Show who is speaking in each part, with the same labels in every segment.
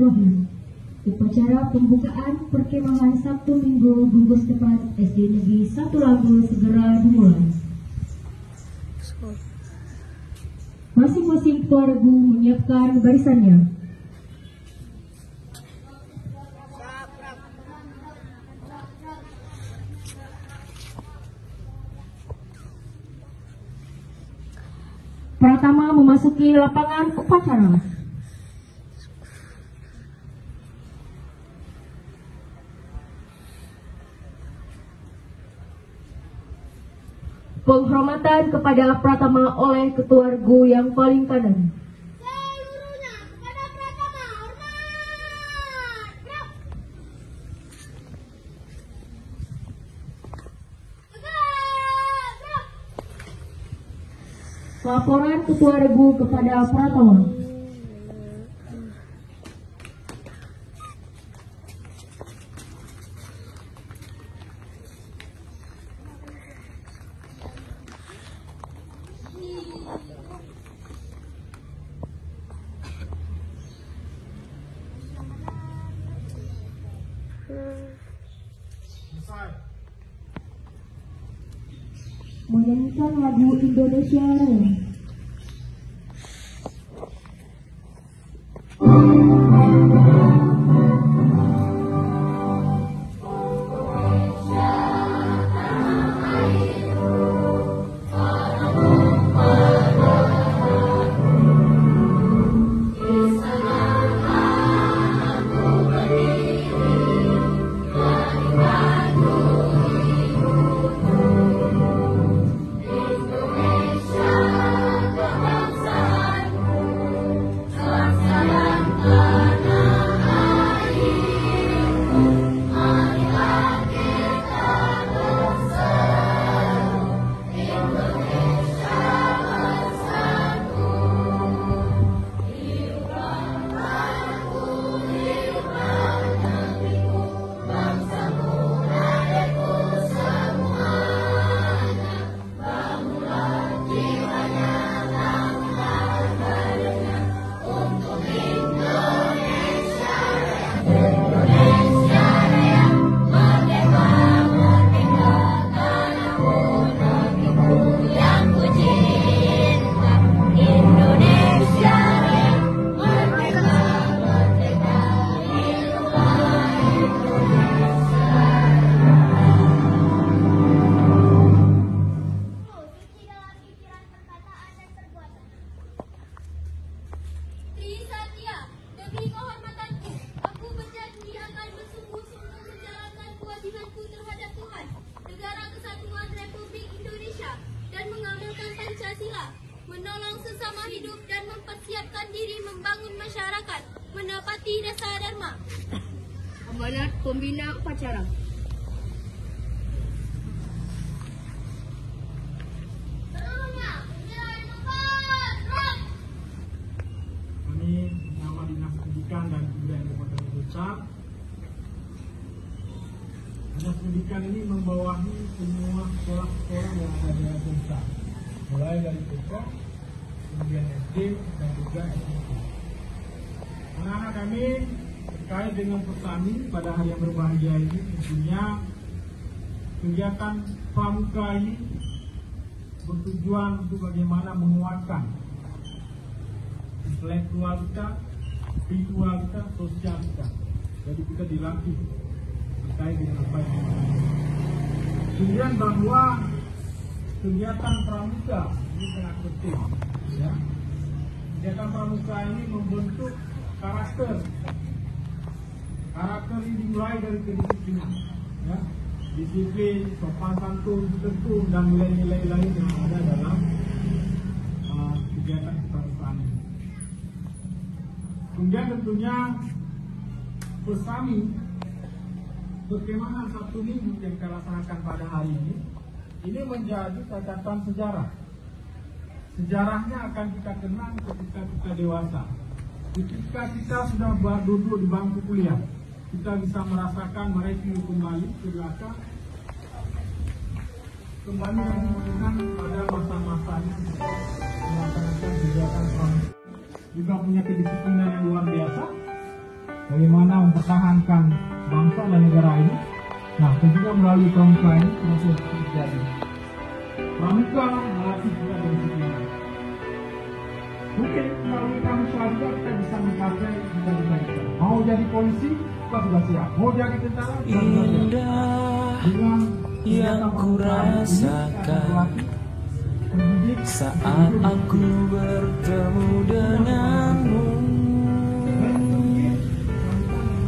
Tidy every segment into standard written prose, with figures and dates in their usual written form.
Speaker 1: Bismillahirrahmanirrahim. Upacara pembukaan perkemahan Sabtu Minggu gugus tepat SD Negeri 1 Labu segera dimulai. Masing-masing tuaregu menyiapkan barisannya. Pratama memasuki lapangan upacara. Penghormatan kepada Pratama oleh Ketua Regu yang paling kanan.
Speaker 2: Seluruhnya kepada Pratama, hormat.
Speaker 1: Laporan Ketua Regu kepada Pratama. Menyanyikan lagu Indonesia Raya.
Speaker 2: Menolong sesama hidup dan mempersiapkan diri membangun masyarakat menepati dasar dharma.
Speaker 3: Amanat Pembina Upacara.
Speaker 2: Seluruhnya menjalani tempat.
Speaker 4: Kami nama Dinas Pendidikan dan Kebudayaan Kabupaten Desa. Dinas Pendidikan ini membawahi semua sekolah-sekolah yang ada di desa, mulai dari TK, kemudian SD dan juga SMP. Anak-anak kami terkait dengan Persami pada hari yang berbahagia ini tentunya kegiatan pramuka ini bertujuan untuk bagaimana menguatkan intelektual kita, spiritual kita, sosial kita. Jadi kita dilatih terkait dengan apa yang kita lakukan. Kemudian bahwa kegiatan pramuka ini sangat penting, ya. Kegiatan pramuka ini membentuk karakter. Karakter ini dimulai dari kedisiplinan, ya. Disiplin, sopan santun, tekun, dan nilai-nilai lain yang ada dalam kegiatan kepramukaan ini. Kemudian tentunya Persami perkemahan Sabtu Minggu yang kita laksanakan pada hari ini menjadi catatan sejarah. Sejarahnya akan kita kenang ketika kita dewasa. Ketika kita sudah duduk di bangku kuliah, kita bisa merasakan mereview kembali ke belakang, kembali mengingat pada masa-masa ini melaksanakan kegiatan pramuka. Juga punya kedisiplinan yang luar biasa, bagaimana mempertahankan bangsa dan negara ini. Nah, tentunya melalui pramuka ini proses terjadi. Pramuka melatih kita berdisiplin. Mungkin melalui pramuka juga kita bisa mencapai cita-cita kita. Mau jadi polisi, kita sudah siap. Mau jadi tentara, kita sudah siap. Dengan
Speaker 5: yang ku rasakan saat aku bertemu denganmu,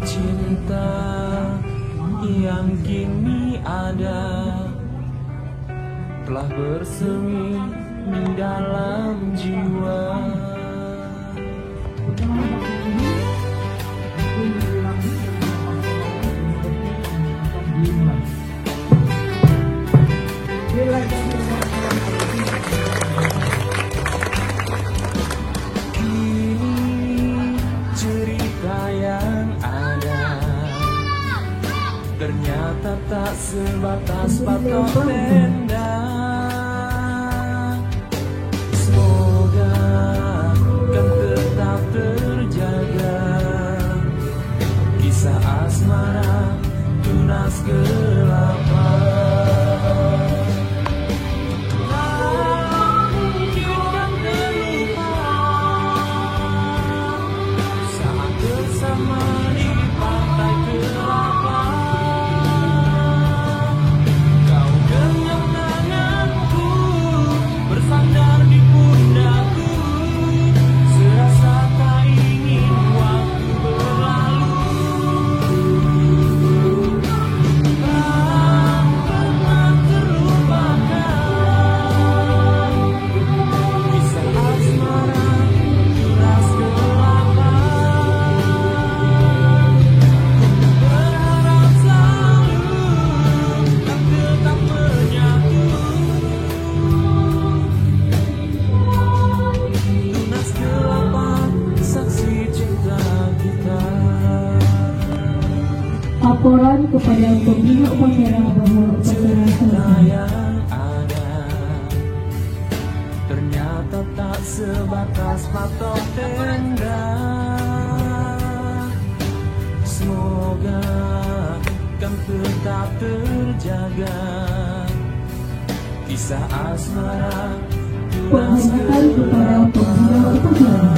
Speaker 5: cinta yang kini ada telah bersemi di dalam jiwa. Kini cerita yang ada ternyata tak sebatas patok tenda. Semoga kan tetap terjaga kisah asmara tunas kelapan.
Speaker 1: Laporan kepada pembina upacara bahwa upacara selesai.
Speaker 5: Yang ada ternyata tak sebatas patok tenda. Semoga kan tetap terjaga kisah asmara tunas
Speaker 1: Penghormatan kepada pembina upacara.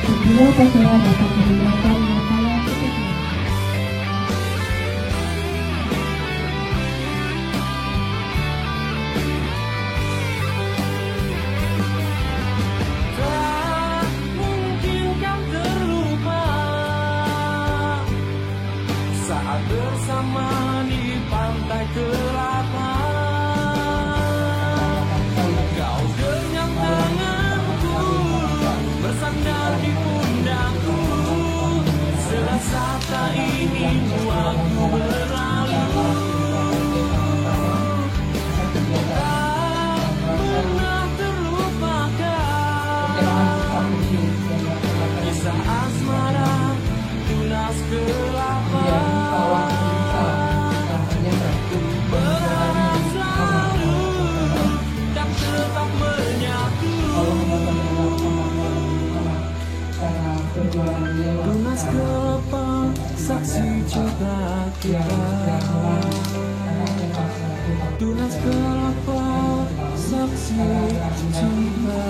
Speaker 1: Pembina upacara dapat menggunakan pakaian seperti
Speaker 5: tak mungkin kan terlupa saat bersama di pantai kelapa. Kau genggam tanganku bersandar di pundakku, serasa tak ingin waktu berlalu. Tak pernah terlupakan kisah asmara tunas kelapa. Berharap selalu dan tetap menyatu. Tunas kelapa saksi cinta kita. Tunas kelapa saksi cinta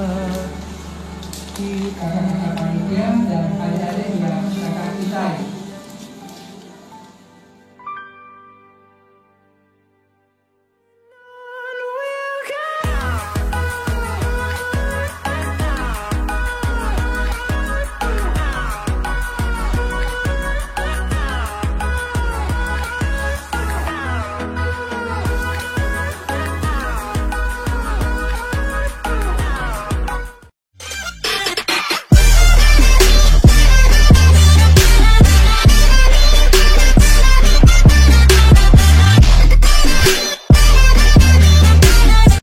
Speaker 5: kita.
Speaker 6: dan adik-adik yang kakak kita